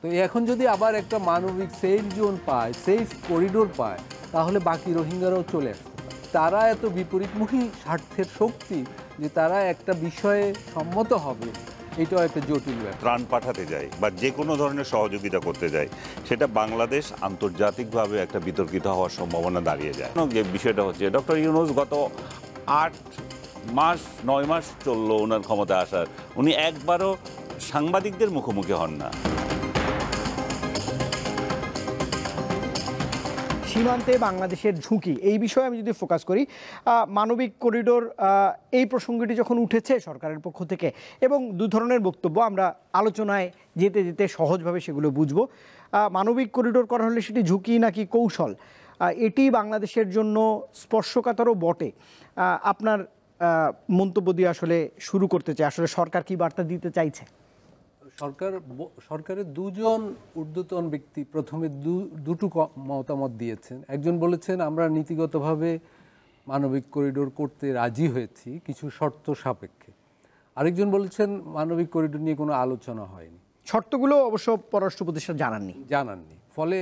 তো এখন যদি আবার একটা মানবিক সেফ জোন পায়, সেফ করিডোর পায়, তাহলে বাকি রোহিঙ্গারাও চলে আসতে পারে। তারা এত বিপরীতমুখী স্বার্থের শক্তি যে তারা একটা বিষয়ে সম্মত হবে, এটাও একটা জটিল ব্যাপার। ত্রাণ পাঠাতে যায় বা যে কোনো ধরনের সহযোগিতা করতে যায়, সেটা বাংলাদেশ আন্তর্জাতিকভাবে একটা বিতর্কিত হওয়ার সম্ভাবনা দাঁড়িয়ে যায়। যে বিষয়টা হচ্ছে ডক্টর ইউনূস গত 9 মাস চললো ওনার ক্ষমতা আসার, উনি একবারও সাংবাদিকদের মুখোমুখি হন না। সীমান্তে বাংলাদেশের ঝুঁকি, এই বিষয়ে আমি যদি ফোকাস করি, মানবিক করিডোর এই প্রসঙ্গটি যখন উঠেছে সরকারের পক্ষ থেকে, এবং দু ধরনের বক্তব্য আমরা আলোচনায় যেতে যেতে সহজভাবে সেগুলো বুঝবো। মানবিক করিডোর করা হলে সেটি ঝুঁকি নাকি কৌশল, এটি বাংলাদেশের জন্য স্পর্শকাতরও বটে। আপনার মন্তব্য দিয়ে আসলে শুরু করতে চাই, আসলে সরকার কি বার্তা দিতে চাইছে? সরকারের দুজন ঊর্ধ্বতন ব্যক্তি প্রথমে দুটো মতামত দিয়েছেন। একজন বলেছেন আমরা নীতিগতভাবে মানবিক করিডোর করতে রাজি হয়েছি কিছু শর্ত সাপেক্ষে। আরেকজন বলেছেন মানবিক করিডোর নিয়ে কোনো আলোচনা হয়নি। শর্তগুলো অবশ্য পররাষ্ট্র উপদেষ্টা জানাননি। ফলে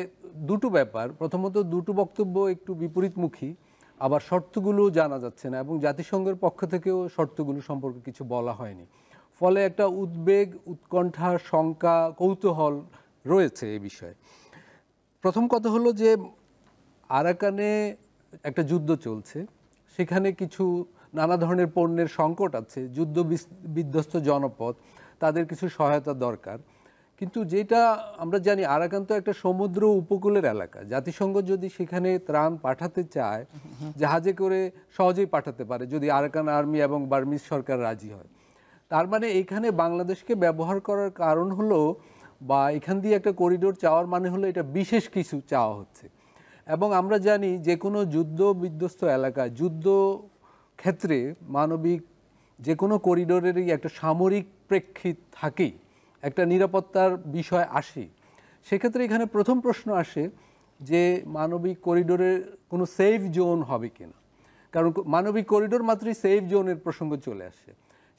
দুটো ব্যাপার, প্রথমত দুটো বক্তব্য একটু বিপরীতমুখী, আবার শর্তগুলো জানা যাচ্ছে না, এবং জাতিসংঘের পক্ষ থেকেও শর্তগুলো সম্পর্কে কিছু বলা হয়নি। ফলে একটা উদ্বেগ, উৎকণ্ঠা, শঙ্কা, কৌতূহল রয়েছে এই বিষয়ে। প্রথম কথা হলো যে আরাকানে একটা যুদ্ধ চলছে, সেখানে কিছু নানা ধরনের পণ্যের সংকট আছে, যুদ্ধ বিধ্বস্ত জনপদ, তাদের কিছু সহায়তা দরকার। কিন্তু যেটা আমরা জানি, আরাকান তো একটা সমুদ্র উপকূলের এলাকা। জাতিসংঘ যদি সেখানে ত্রাণ পাঠাতে চায়, জাহাজে করে সহজেই পাঠাতে পারে যদি আরাকান আর্মি এবং বার্মিজ সরকার রাজি হয়। তার মানে এখানে বাংলাদেশকে ব্যবহার করার কারণ হলো, বা এখান দিয়ে একটা করিডোর চাওয়ার মানে হলো এটা বিশেষ কিছু চাওয়া হচ্ছে। এবং আমরা জানি যে কোনো যুদ্ধ বিধ্বস্ত এলাকায়, যুদ্ধ ক্ষেত্রে মানবিক যে কোনো করিডোরেরই একটা সামরিক প্রেক্ষিত থাকেই, একটা নিরাপত্তার বিষয় আসে। সেক্ষেত্রে এখানে প্রথম প্রশ্ন আসে যে মানবিক করিডোরের কোনো সেফ জোন হবে কিনা, কারণ মানবিক করিডোর মাত্রই সেফ জোনের প্রসঙ্গ চলে আসে।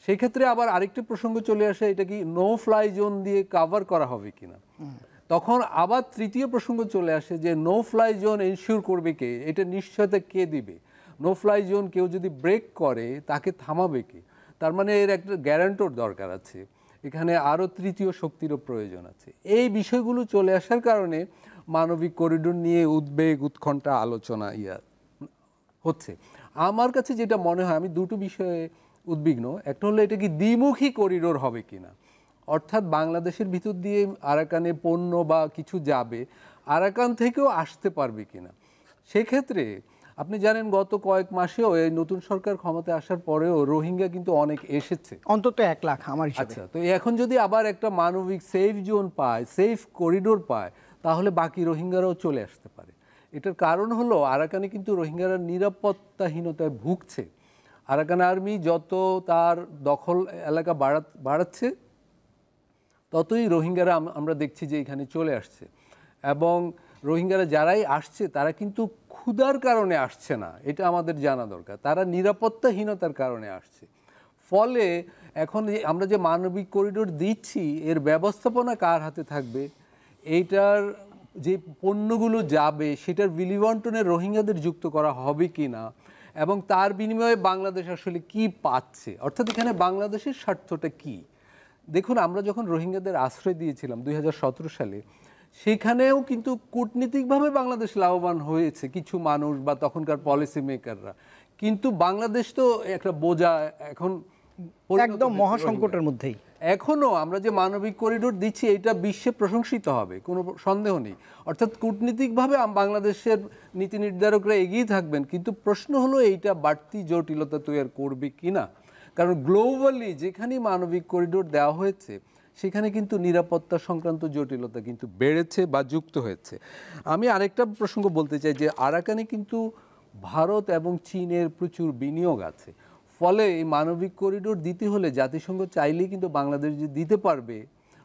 সেই ক্ষেত্রে আবার আরেকটি প্রসঙ্গ চলে আসে, এটা কি নো ফ্লাই জোন দিয়ে কাভার করা হবে কিনা। তখন আবার তৃতীয় প্রসঙ্গ চলে আসে যে নো ফ্লাই জোন এনশিওর করবে কে, এটা নিশ্চয়তা কে দিবে। নো ফ্লাই জোন কেউ যদি ব্রেক করে তাকে থামাবে কে, তার মানে এর একটা গ্যারান্টর দরকার আছে। এখানে আরও তৃতীয় শক্তিরও প্রয়োজন আছে। এই বিষয়গুলো চলে আসার কারণে মানবিক করিডোর নিয়ে উদ্বেগ, উৎকণ্ঠা, আলোচনা হচ্ছে। আমার কাছে যেটা মনে হয়, আমি দুটো বিষয়ে উদ্বিগ্ন। একটা হলো এটা কি দ্বিমুখী করিডোর হবে কিনা, অর্থাৎ বাংলাদেশের ভিতর দিয়ে আরাকানে পণ্য বা কিছু যাবে, আরাকান থেকেও আসতে পারবে কিনা। সেক্ষেত্রে আপনি জানেন গত কয়েক মাসেও এই নতুন সরকার ক্ষমতায় আসার পরেও রোহিঙ্গা কিন্তু অনেক এসেছে, অন্তত 1 লাখ আমার হিসাবে। আচ্ছা, তো এখন যদি আবার একটা মানবিক সেফ জোন পায়, সেফ করিডোর পায়, তাহলে বাকি রোহিঙ্গারাও চলে আসতে পারে। এটার কারণ হলো আরাকানে কিন্তু রোহিঙ্গারা নিরাপত্তাহীনতায় ভুগছে। আরাকান আর্মি যত তার দখল এলাকা বাড়াচ্ছে, ততই রোহিঙ্গারা আমরা দেখছি যে এখানে চলে আসছে। এবং রোহিঙ্গারা যারাই আসছে তারা কিন্তু ক্ষুধার কারণে আসছে না, এটা আমাদের জানা দরকার, তারা নিরাপত্তাহীনতার কারণে আসছে। ফলে এখন আমরা যে মানবিক করিডোর দিচ্ছি, এর ব্যবস্থাপনা কার হাতে থাকবে, এইটার যে পণ্যগুলো যাবে সেটার বিলি বন্টনে রোহিঙ্গাদের যুক্ত করা হবে কি না, এবং তার বিনিময়ে বাংলাদেশ আসলে কি পাচ্ছে, অর্থাৎ এখানে বাংলাদেশের স্বার্থটা কি। দেখুন, আমরা যখন রোহিঙ্গাদের আশ্রয় দিয়েছিলাম 2017 সালে, সেখানেও কিন্তু কূটনীতিকভাবে বাংলাদেশ লাভবান হয়েছে কিছু মানুষ বা তখনকার পলিসি মেকাররা, কিন্তু বাংলাদেশ তো একটা বোঝা এখন একদম মহাসংকটের মধ্যেই। এখনও আমরা যে মানবিক করিডোর দিচ্ছি এটা বিশ্বে প্রশংসিত হবে, কোনো সন্দেহ নেই। অর্থাৎ কূটনীতিকভাবে বাংলাদেশের নীতি নির্ধারকরা এগিয়ে থাকবেন, কিন্তু প্রশ্ন হলো এইটা বাড়তি জটিলতা তৈরি করবে কিনা। কারণ গ্লোবালি যেখানে মানবিক করিডোর দেওয়া হয়েছে সেখানে কিন্তু নিরাপত্তা সংক্রান্ত জটিলতা কিন্তু বেড়েছে বা যুক্ত হয়েছে। আমি আরেকটা প্রসঙ্গ বলতে চাই যে আরাকানে কিন্তু ভারত এবং চীনের প্রচুর বিনিয়োগ আছে। ফলে এই মানবিক করিডোর দিতে হলে জাতিসংঘ চাইলেই কিন্তু বাংলাদেশ যে দিতে পারবে,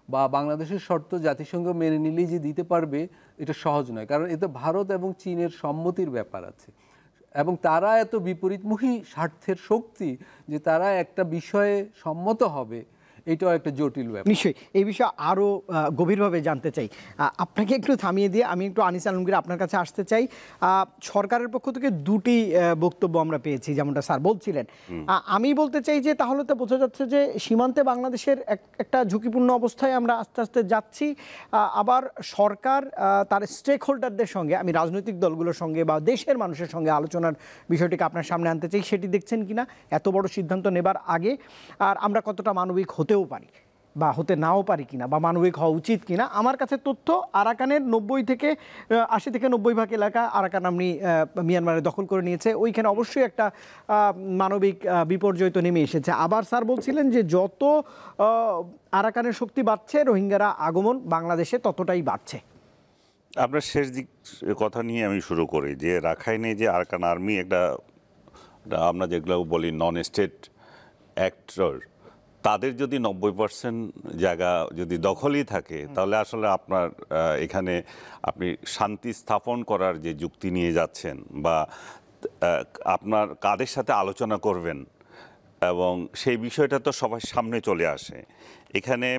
বা বাংলাদেশের শর্ত জাতিসংঘ মেনে নিলেই যে দিতে পারবে, এটা সহজ নয়। কারণ এতে ভারত এবং চীনের সম্মতির ব্যাপার আছে, এবং তারা এত বিপরীতমুখী স্বার্থের শক্তি যে তারা একটা বিষয়ে সম্মত হবে, এটাও একটা জটিল ব্যাপার। নিশ্চয়ই এই বিষয়ে আরও গভীরভাবে জানতে চাই। আপনাকে একটু থামিয়ে দিয়ে আমি একটু আনিস আলমগীর আপনার কাছে আসতে চাই। সরকারের পক্ষ থেকে দুটি বক্তব্য আমরা পেয়েছি, যেমনটা স্যার বলছিলেন। আমি বলতে চাই যে তাহলে তো বোঝা যাচ্ছে যে সীমান্তে বাংলাদেশের একটা ঝুঁকিপূর্ণ অবস্থায় আমরা আস্তে আস্তে যাচ্ছি। আবার সরকার তার স্টেক হোল্ডারদের সঙ্গে, আমি রাজনৈতিক দলগুলোর সঙ্গে বা দেশের মানুষের সঙ্গে আলোচনার বিষয়টিকে আপনার সামনে আনতে চাই, সেটি দেখছেন কিনা এত বড় সিদ্ধান্ত নেবার আগে, আর আমরা কতটা মানবিক হতেও পারি বা হতে নাও পারি কিনা, বা মানবিক হওয়া উচিত কিনা। আমার কাছে তথ্য, আরাকানের 80 থেকে 90% এলাকা আরাকান আর্মি মিয়ানমারে দখল করে নিয়েছে। ওইখানে অবশ্যই একটা মানবিক বিপর্যয় তো নেমে এসেছে। আবার স্যার বলছিলেন যে যত আরাকানের শক্তি বাড়ছে, রোহিঙ্গারা আগমন বাংলাদেশে ততটাই বাড়ছে। আপনার শেষ দিক কথা নিয়ে আমি শুরু করি, যে রাখাইনে যে আরাকান আর্মি একটা আমরা যেগুলো বলি নন স্টেট অ্যাক্টর, তাদের যদি 90% জায়গা যদি দখলই থাকে, তাহলে আসলে আপনার এখানে আপনি শান্তি স্থাপন করার যে যুক্তি নিয়ে যাচ্ছেন, বা আপনার কাদের সাথে আলোচনা করবেন, এবং সেই বিষয়টা তো সবার সামনে চলে আসে। এখানে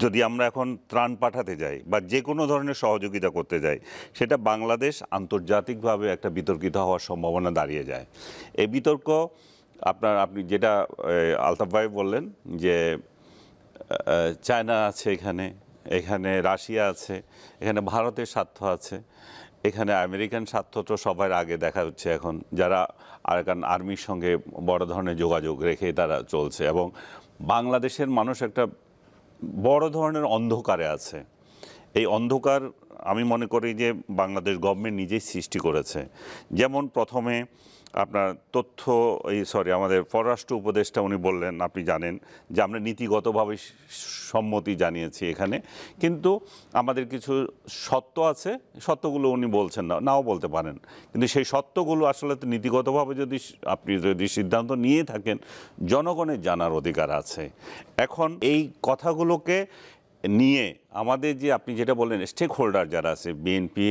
যদি আমরা এখন ত্রাণ পাঠাতে যাই বা যে কোনো ধরনের সহযোগিতা করতে যাই, সেটা বাংলাদেশ আন্তর্জাতিকভাবে একটা বিতর্কিত হওয়ার সম্ভাবনা দাঁড়িয়ে যায়। এই বিতর্ক আপনি যেটা আলতাফ ভাই বললেন, যে চায়না আছে এখানে রাশিয়া আছে, এখানে ভারতের স্বার্থ আছে, এখানে আমেরিকান স্বার্থ তো সবার আগে দেখা হচ্ছে এখন, যারা আরাকান আর্মির সঙ্গে বড় ধরনের যোগাযোগ রেখে তারা চলছে। এবং বাংলাদেশের মানুষ একটা বড় ধরনের অন্ধকারে আছে। এই অন্ধকার আমি মনে করি যে বাংলাদেশ গভর্নমেন্ট নিজেই সৃষ্টি করেছে। যেমন প্রথমে আপনার আমাদের পররাষ্ট্র উপদেষ্টা উনি বললেন, আপনি জানেন যে আমরা নীতিগতভাবে সম্মতি জানিয়েছি এখানে, কিন্তু আমাদের কিছু সত্য আছে, সত্যগুলো উনি বলছেন নাও বলতে পারেন, কিন্তু সেই সত্যগুলো আসলে তো নীতিগতভাবে আপনি যদি সিদ্ধান্ত নিয়ে থাকেন, জনগণের জানার অধিকার আছে। এখন এই কথাগুলোকে নিয়ে আমাদের যে আপনি যেটা বললেন স্টেক হোল্ডার যারা আছে, বিএনপি,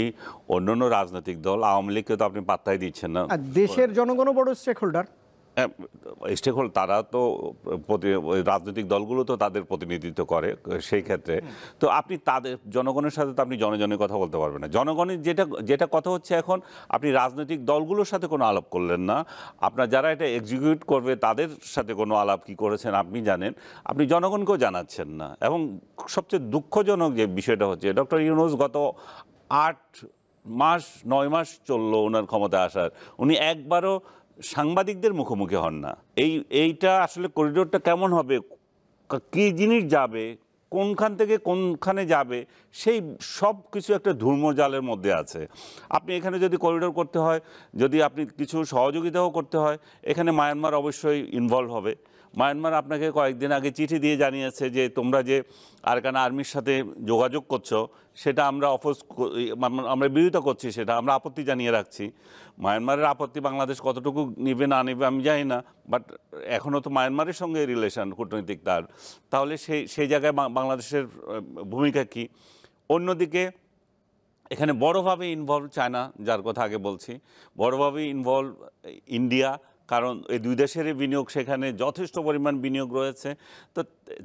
অন্যান্য রাজনৈতিক দল, আওয়ামী লীগকে তো আপনি পাত্তাই দিচ্ছেন না। দেশের জনগণও বড় স্টেক হোল্ডার। স্টেক হোল্ডার তারা তো রাজনৈতিক দলগুলো তো তাদের প্রতিনিধিত্ব করে সেই ক্ষেত্রে। তো আপনি তাদের জনগণের সাথে তো আপনি জনগণের কথা বলতে পারবেন না। জনগণের যেটা কথা হচ্ছে, এখন আপনি রাজনৈতিক দলগুলোর সাথে কোনো আলাপ করলেন না, আপনার যারা এটা এক্সিকিউট করবে তাদের সাথে কোনো আলাপ কি করেছেন আপনি জানেন, আপনি জনগণকেও জানাচ্ছেন না। এবং সবচেয়ে দুঃখজনক যে বিষয়টা হচ্ছে, ডক্টর ইউনূস গত 9 মাস চললো ওনার ক্ষমতায় আসার, উনি একবারও সাংবাদিকদের মুখোমুখি হন না। এইটা আসলে করিডোরটা কেমন হবে, কী জিনিস যাবে, কোনখান থেকে কোনখানে যাবে, সেই সব কিছু একটা ধূম্রজালের মধ্যে আছে। আপনি এখানে যদি করিডোর করতে হয়, যদি আপনি কিছু সহযোগিতাও করতে হয়, এখানে মায়ানমার অবশ্যই ইনভলভ হবে। মায়ানমার আপনাকে কয়েকদিন আগে চিঠি দিয়ে জানিয়েছে যে তোমরা যে আরাকান আর্মির সাথে যোগাযোগ করছো, সেটা আমরা আমরা বিরোধিতা করছি, সেটা আমরা আপত্তি জানিয়ে রাখছি। মায়ানমারের আপত্তি বাংলাদেশ কতটুকু নেবে না নেবে আমি জানি না, বাট এখনও তো মায়ানমারের সঙ্গে রিলেশন কূটনৈতিক তাহলে সেই জায়গায় বাংলাদেশের ভূমিকা কী? অন্যদিকে এখানে বড়োভাবে ইনভলভ চায়না, যার কথা আগে বলছি, বড়োভাবে ইনভলভ ইন্ডিয়া, কারণ এই দুই দেশেরই বিনিয়োগ সেখানে যথেষ্ট পরিমাণ বিনিয়োগ রয়েছে। তো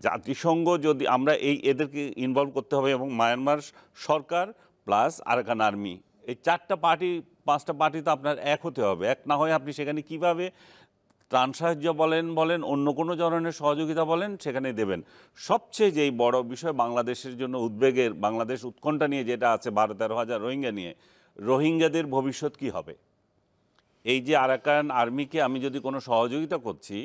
জাতিসংঘ যদি আমরা এদেরকে ইনভলভ করতে হবে, এবং মায়ানমার সরকার প্লাস আরাকান আর্মি, এই 4-5টা পার্টি তো আপনার এক হতে হবে। এক না হয়ে আপনি সেখানে কিভাবে ত্রাণ সাহায্য বলেন অন্য কোনো ধরনের সহযোগিতা বলেন সেখানে দেবেন। সবচেয়ে যেই বড় বিষয় বাংলাদেশের জন্য উদ্বেগের, বাংলাদেশ উৎকণ্ঠা নিয়ে যেটা আছে 12-13 হাজার রোহিঙ্গা নিয়ে, রোহিঙ্গাদের ভবিষ্যৎ কি হবে? এই যে আরাকান আর্মিকে আমি যদি কোনো সহযোগিতা করছি,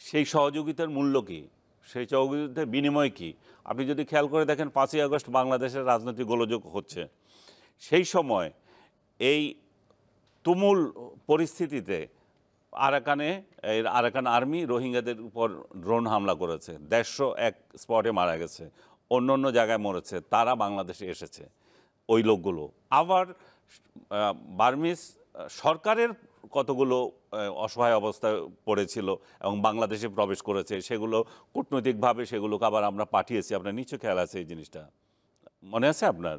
সেই সহযোগিতার মূল্য কী, সেই সহযোগিতার বিনিময় কী? আপনি যদি খেয়াল করে দেখেন 5ই আগস্ট বাংলাদেশের রাজনৈতিক গোলযোগ হচ্ছে, সেই সময় এই তুমুল পরিস্থিতিতে আরাকান আর্মি রোহিঙ্গাদের উপর ড্রোন হামলা করেছে, 101 স্পটে মারা গেছে, অন্য জায়গায় মরেছে, তারা বাংলাদেশে এসেছে ওই লোকগুলো। আবার বার্মিজ সরকারের কতগুলো অসহায় অবস্থায় পড়েছিল এবং বাংলাদেশে প্রবেশ করেছে, সেগুলো কূটনৈতিকভাবে সেগুলোকে আবার আমরা পাঠিয়েছি। আপনার নিশ্চয় খেয়াল আছে এই জিনিসটা। মনে আছে আপনার?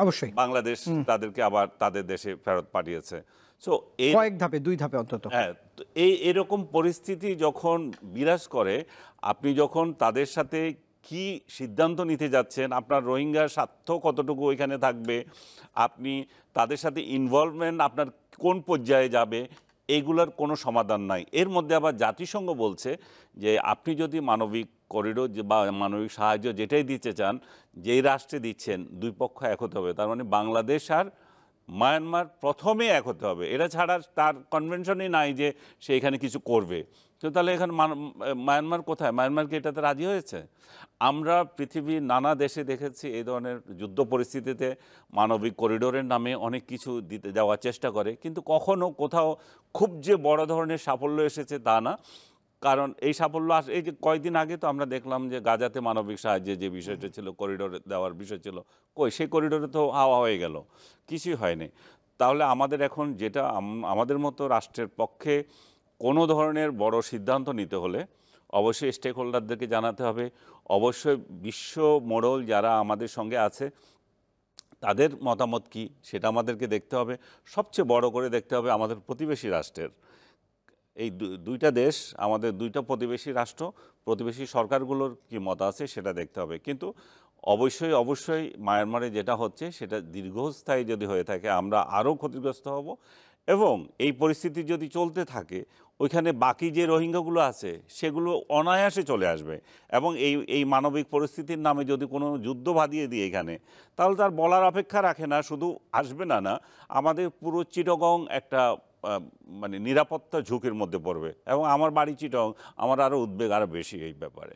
অবশ্যই বাংলাদেশ তাদেরকে আবার তাদের দেশে ফেরত পাঠিয়েছে। সো এই কয়েক ধাপে, 2 ধাপে অন্তত। হ্যাঁ, তো এরকম পরিস্থিতি যখন বিরাজ করে, আপনি যখন তাদের সাথে কি সিদ্ধান্ত নিতে যাচ্ছেন, আপনার রোহিঙ্গার স্বার্থ কতটুকু ওইখানে থাকবে, আপনি তাদের সাথে ইনভলভমেন্ট আপনার কোন পর্যায়ে যাবে, এইগুলোর কোনো সমাধান নাই। এর মধ্যে আবার জাতিসংঘ বলছে যে আপনি যদি মানবিক করিডোর বা মানবিক সাহায্য যেটাই দিতে চান, যেই রাষ্ট্রে দিচ্ছেন, দুই পক্ষ এক হতে হবে। তার মানে বাংলাদেশ আর মায়ানমার প্রথমে এক হতে হবে। এটা ছাড়া তার কনভেনশনই নাই যে সে এখানে কিছু করবে। তো তাহলে এখানে মায়ানমার কোথায়? মায়ানমার কি এটাতে রাজি হয়েছে? আমরা পৃথিবীর নানা দেশে দেখেছি এই ধরনের যুদ্ধ পরিস্থিতিতে মানবিক করিডোরের নামে অনেক কিছু দিতে যাওয়ার চেষ্টা করে, কিন্তু কখনো কোথাও খুব যে বড় ধরনের সাফল্য এসেছে তা না। কারণ এই সাফল্য এই যে কয়েকদিন আগে তো আমরা দেখলাম যে গাজাতে মানবিক সাহায্যের যে বিষয়টা ছিল, করিডোর দেওয়ার বিষয় ছিল, কই সেই করিডোরে তো হাওয়া হয়ে গেল, কিছুই হয়নি। তাহলে আমাদের এখন যেটা আমাদের মতো রাষ্ট্রের পক্ষে কোনো ধরনের বড় সিদ্ধান্ত নিতে হলে অবশ্যই স্টেক হোল্ডারদেরকে জানাতে হবে, অবশ্যই বিশ্ব মোড়ল যারা আমাদের সঙ্গে আছে তাদের মতামত কি সেটা আমাদেরকে দেখতে হবে। সবচেয়ে বড় করে দেখতে হবে আমাদের প্রতিবেশী রাষ্ট্রের, এই দুইটা দেশ, আমাদের দুইটা প্রতিবেশী রাষ্ট্র, প্রতিবেশী সরকারগুলোর কি মত আছে সেটা দেখতে হবে। কিন্তু অবশ্যই অবশ্যই মায়ানমারে যেটা হচ্ছে সেটা দীর্ঘস্থায়ী যদি হয়ে থাকে আমরা আরও ক্ষতিগ্রস্ত হব, এবং এই পরিস্থিতি যদি চলতে থাকে ওইখানে বাকি যে রোহিঙ্গাগুলো আছে সেগুলো অনায়াসে চলে আসবে। এবং এই মানবিক পরিস্থিতির নামে যদি কোনো যুদ্ধ বাঁধিয়ে দিই এখানে, তাহলে তার বলার অপেক্ষা রাখে না, শুধু আসবে না না, আমাদের পুরো চিটাগং একটা মানে নিরাপত্তা ঝুঁকির মধ্যে পড়বে। এবং আমার বাড়ি চিটাগং, আমার আরও উদ্বেগ আরও বেশি এই ব্যাপারে।